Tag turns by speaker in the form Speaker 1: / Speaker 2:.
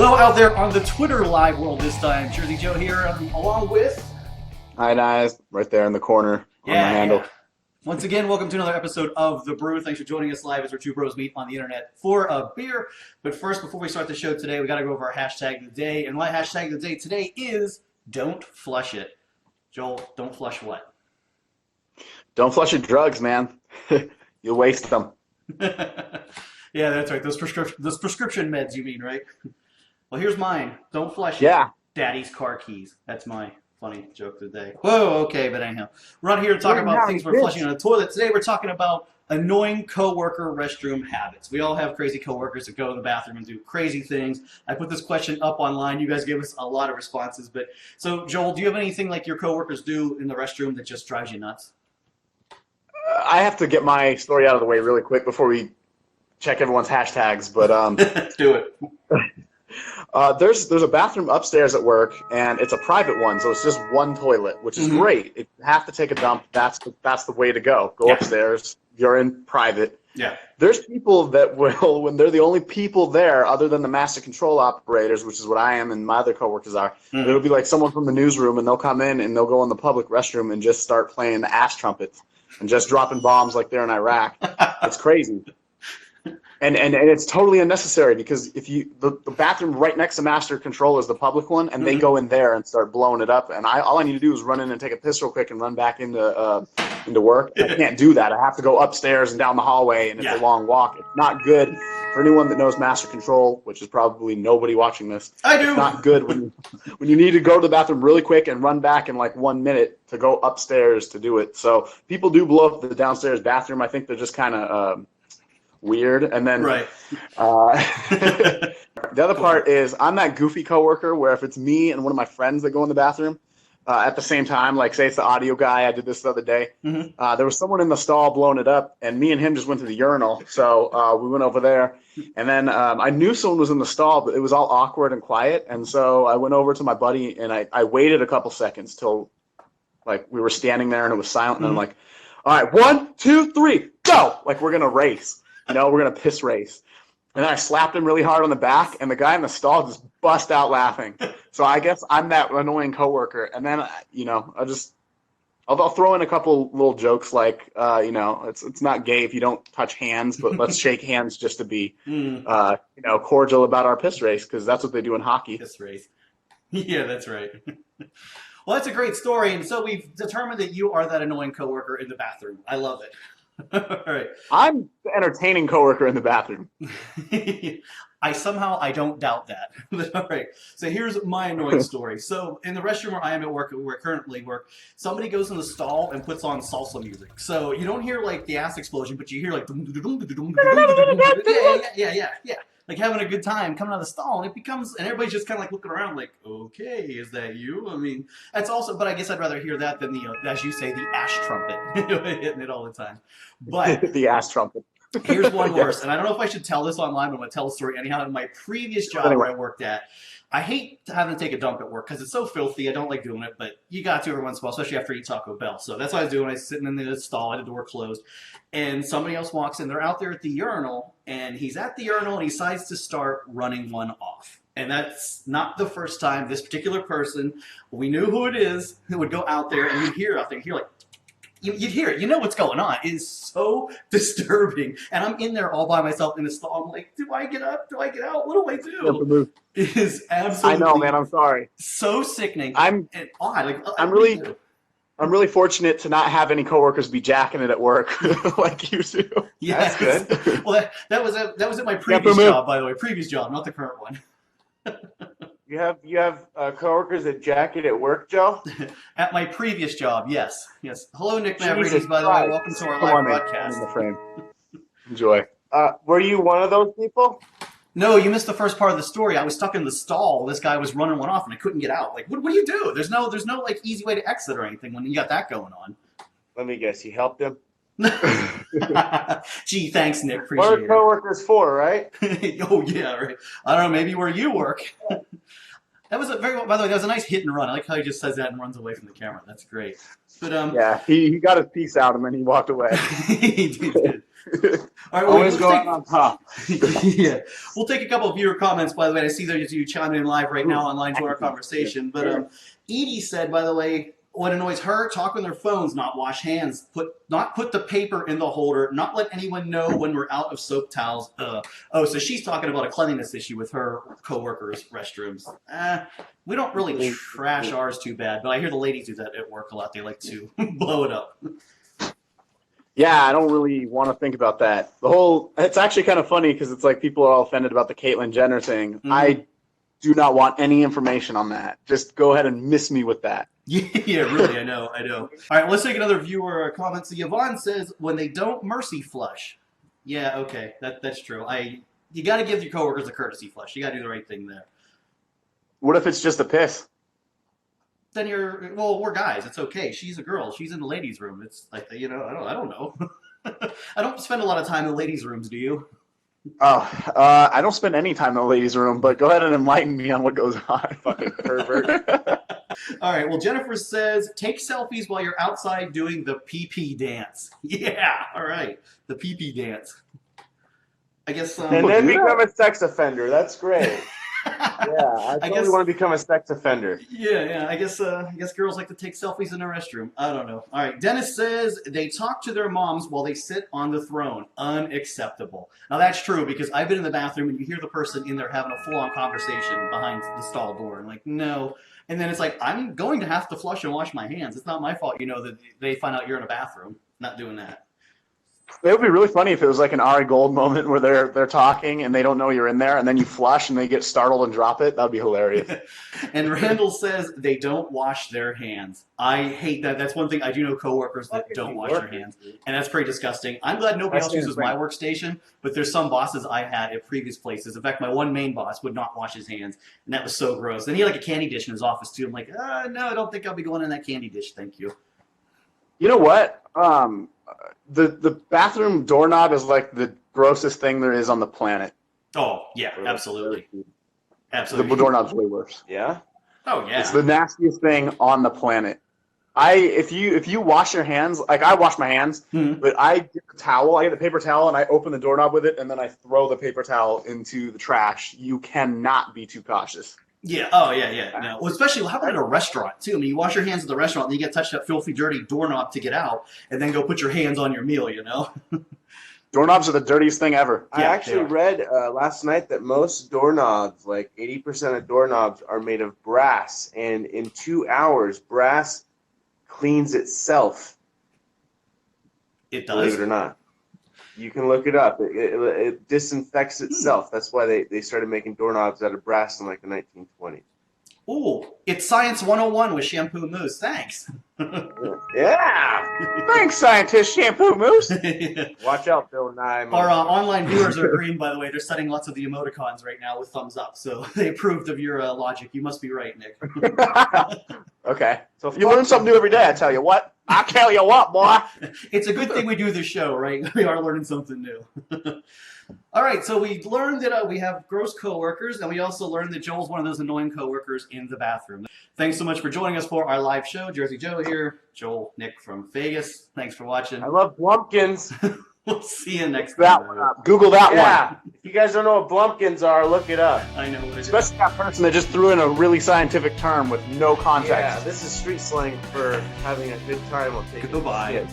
Speaker 1: Hello out there on the Twitter live world this time. Jersey Joe here, along with...
Speaker 2: Hi, guys. Right there in the corner on my handle.
Speaker 1: Once again, welcome to another episode of The Brew. Thanks for joining us live as our two bros meet on the internet for a beer. But first, before we start the show today, we got to go over our hashtag of the day. And my hashtag of the day today is Don't Flush It. Joel, don't flush what?
Speaker 2: Don't flush your drugs, man. You'll waste them.
Speaker 1: Yeah, that's right. Those prescription meds, you mean, right? Well, here's mine. Don't flush
Speaker 2: Yeah.
Speaker 1: Daddy's car keys. That's my funny joke of the day. Whoa, okay, but anyhow. We're not here to talk about things we're flushing in the toilet. Today we're talking about annoying coworker restroom habits. We all have crazy coworkers that go to the bathroom and do crazy things. I put this question up online. You guys gave us a lot of responses. But so, Joel, do you have anything like your coworkers do in the restroom that just drives you nuts?
Speaker 2: I have to get my story out of the way really quick before we check everyone's hashtags. But
Speaker 1: Let's do it.
Speaker 2: There's a bathroom upstairs at work, and it's a private one, so it's just one toilet, which is great. If you have to take a dump, that's the way to go. Go upstairs. You're in private.
Speaker 1: Yeah.
Speaker 2: There's people that will, when they're the only people there other than the master control operators, which is what I am and my other coworkers are, it'll be like someone from the newsroom, and they'll come in and they'll go in the public restroom and just start playing the ass trumpets and just dropping bombs like they're in Iraq. It's crazy. And it's totally unnecessary because if the bathroom right next to master control is the public one, and they go in there and start blowing it up, and all I need to do is run in and take a piss real quick and run back into work. And I can't do that. I have to go upstairs and down the hallway, and it's a long walk. It's not good for anyone that knows master control, which is probably nobody watching this.
Speaker 1: I do.
Speaker 2: It's not good when you need to go to the bathroom really quick and run back in like 1 minute to go upstairs to do it. So people do blow up the downstairs bathroom. I think they're just kind of weird. And then the other part is I'm that goofy coworker where if it's me and one of my friends that go in the bathroom at the same time, like say it's the audio guy, I did this the other day, there was someone in the stall blowing it up, and me and him just went to the urinal. So we went over there, and then I knew someone was in the stall, but it was all awkward and quiet, and so I went over to my buddy and I waited a couple seconds till like we were standing there and it was silent, and I'm like, all right, 1, 2, 3, go! Like we're gonna race. We're going to piss race. And then I slapped him really hard on the back, and the guy in the stall just bust out laughing. So I guess I'm that annoying coworker. And then, I'll throw in a couple little jokes like, it's not gay if you don't touch hands, but let's shake hands just to be, cordial about our piss race, because that's what they do in hockey.
Speaker 1: Piss race. Yeah, that's right. Well, that's a great story. And so we've determined that you are that annoying coworker in the bathroom. I love it. All right.
Speaker 2: I'm the entertaining coworker in the bathroom.
Speaker 1: I don't doubt that. But all right. So here's my annoying story. So in the restroom where I am at work, where I currently work, somebody goes in the stall and puts on salsa music. So you don't hear like the ass explosion, but you hear like yeah. Like having a good time coming out of the stall, and everybody's just kind of like looking around like, okay, is that you? I mean, that's also, but I guess I'd rather hear that than the, as you say, the ash trumpet, hitting it all the time. But
Speaker 2: the ass trumpet.
Speaker 1: Here's one worse, and I don't know if I should tell this online, but I'm going to tell the story anyhow. In my previous job where I worked at, I hate having to take a dump at work because it's so filthy. I don't like doing it, but you got to every once in a while, especially after you eat Taco Bell. So that's what I was doing. I was sitting in the stall. I had the door closed, and somebody else walks in. They're out there at the urinal, and he's at the urinal, and he decides to start running one off. And that's not the first time this particular person, we knew who it is, who would go out there, and you'd hear out there, like, you'd hear it. You know what's going on. It is so disturbing. And I'm in there all by myself in the stall. I'm like, do I get up? Do I get out? What do I do? It is absolutely.
Speaker 2: I know, man. I'm sorry.
Speaker 1: So sickening.
Speaker 2: And
Speaker 1: odd. Like,
Speaker 2: I'm really fortunate to not have any coworkers be jacking it at work like you do.
Speaker 1: Yeah,
Speaker 2: that's good.
Speaker 1: Well, that was at my previous job, by the way. Previous job, not the current one.
Speaker 2: You have coworkers that jack it at work, Joe?
Speaker 1: At my previous job, yes. Hello, Nick Mavridis, by the way. Welcome to our live broadcast.
Speaker 2: Enjoy. Were you one of those people?
Speaker 1: No, you missed the first part of the story. I was stuck in the stall. This guy was running one off, and I couldn't get out. Like, what do you do? There's no like easy way to exit or anything when you got that going on.
Speaker 2: Let me guess. You helped him?
Speaker 1: Gee, thanks, Nick. Appreciate it.
Speaker 2: What are coworkers for, right?
Speaker 1: Oh, yeah, right. I don't know, maybe where you work. That was by the way, that was a nice hit and run. I like how he just says that and runs away from the camera. That's great. But
Speaker 2: yeah, he got his piece out and then he walked away.
Speaker 1: He did. All right,
Speaker 2: always going on top.
Speaker 1: Yeah, we'll take a couple of viewer comments. By the way, I see that you chiming in live right now online to our conversation. But Edie said, by the way, what annoys her: talk on their phones, not wash hands, not put the paper in the holder, not let anyone know when we're out of soap towels. Oh, so she's talking about a cleanliness issue with her coworkers' restrooms. We don't really trash ours too bad, but I hear the ladies do that at work a lot. They like to blow it up.
Speaker 2: Yeah, I don't really want to think about that. It's actually kind of funny because it's like people are all offended about the Caitlyn Jenner thing. Mm-hmm. I do not want any information on that. Just go ahead and miss me with that.
Speaker 1: Yeah, really, I know. All right, let's take another viewer comment. So Yvonne says, when they don't mercy flush. Yeah, okay, that's true. You got to give your coworkers a courtesy flush. You got to do the right thing there.
Speaker 2: What if it's just a piss?
Speaker 1: Then we're guys. It's okay. She's a girl. She's in the ladies' room. It's like, I don't know. I don't spend a lot of time in the ladies' rooms, do you?
Speaker 2: Oh, I don't spend any time in the ladies' room, but go ahead and enlighten me on what goes on. Fucking pervert.
Speaker 1: All right. Well, Jennifer says, take selfies while you're outside doing the pee-pee dance. Yeah. All right. The pee-pee dance. I guess.
Speaker 3: And then become a sex offender. That's great. Yeah, I totally want to become a sex offender.
Speaker 1: Yeah. I guess girls like to take selfies in the restroom. I don't know. All right. Dennis says they talk to their moms while they sit on the throne. Unacceptable. Now that's true because I've been in the bathroom and you hear the person in there having a full-on conversation behind the stall door. And like, no. And then it's like, I'm going to have to flush and wash my hands. It's not my fault, that they find out you're in a bathroom. Not doing that.
Speaker 2: It would be really funny if it was like an Ari Gold moment where they're talking and they don't know you're in there, and then you flush and they get startled and drop it. That would be hilarious.
Speaker 1: And Randall says they don't wash their hands. I hate that. That's one thing. I do know coworkers that don't wash their hands, and that's pretty disgusting. I'm glad nobody else uses my workstation, but there's some bosses I had at previous places. In fact, my one main boss would not wash his hands, and that was so gross. And he had like a candy dish in his office too. I'm like, no, I don't think I'll be going in that candy dish. Thank you.
Speaker 2: You know what? The bathroom doorknob is like the grossest thing there is on the planet.
Speaker 1: Oh, yeah, absolutely. Absolutely.
Speaker 2: The doorknob's way worse.
Speaker 3: Yeah?
Speaker 1: Oh, yeah.
Speaker 2: It's the nastiest thing on the planet. If you wash your hands, like I wash my hands, but I get the towel, I get the paper towel, and I open the doorknob with it, and then I throw the paper towel into the trash. You cannot be too cautious.
Speaker 1: Yeah. Oh, yeah. No. Well, especially how about at a restaurant too? I mean, you wash your hands at the restaurant, and you get touched that filthy, dirty doorknob to get out, and then go put your hands on your meal.
Speaker 2: Doorknobs are the dirtiest thing ever.
Speaker 3: I actually read last night that most doorknobs, like 80% of doorknobs, are made of brass, and in 2 hours, brass cleans itself.
Speaker 1: It does.
Speaker 3: Believe it or not. You can look it up. It disinfects itself. That's why they started making doorknobs out of brass in like the 1920s.
Speaker 1: Ooh, it's Science 101 with Shampoo Mousse. Thanks.
Speaker 3: Yeah.
Speaker 2: Thanks, scientist Shampoo Mousse.
Speaker 3: Watch out, Bill Nye.
Speaker 1: Our online viewers are agreeing, by the way. They're setting lots of the emoticons right now with thumbs up. So they approved of your logic. You must be right, Nick.
Speaker 2: Okay. So if you learn something new every day, I tell you what, boy.
Speaker 1: It's a good thing we do this show, right? We are learning something new. All right, so we learned that we have gross coworkers, and we also learned that Joel's one of those annoying coworkers in the bathroom. Thanks so much for joining us for our live show. Jersey Joe here, Joel, Nick from Vegas. Thanks for watching.
Speaker 3: I love Blumpkins.
Speaker 1: We'll see you next
Speaker 2: that
Speaker 1: time.
Speaker 2: one up. Google that one.
Speaker 3: If you guys don't know what Blumpkins are, look it up.
Speaker 1: I know what it is.
Speaker 2: Especially that person that just threw in a really scientific term with no context.
Speaker 3: Yeah, this is street slang for having a good time.
Speaker 1: Goodbye.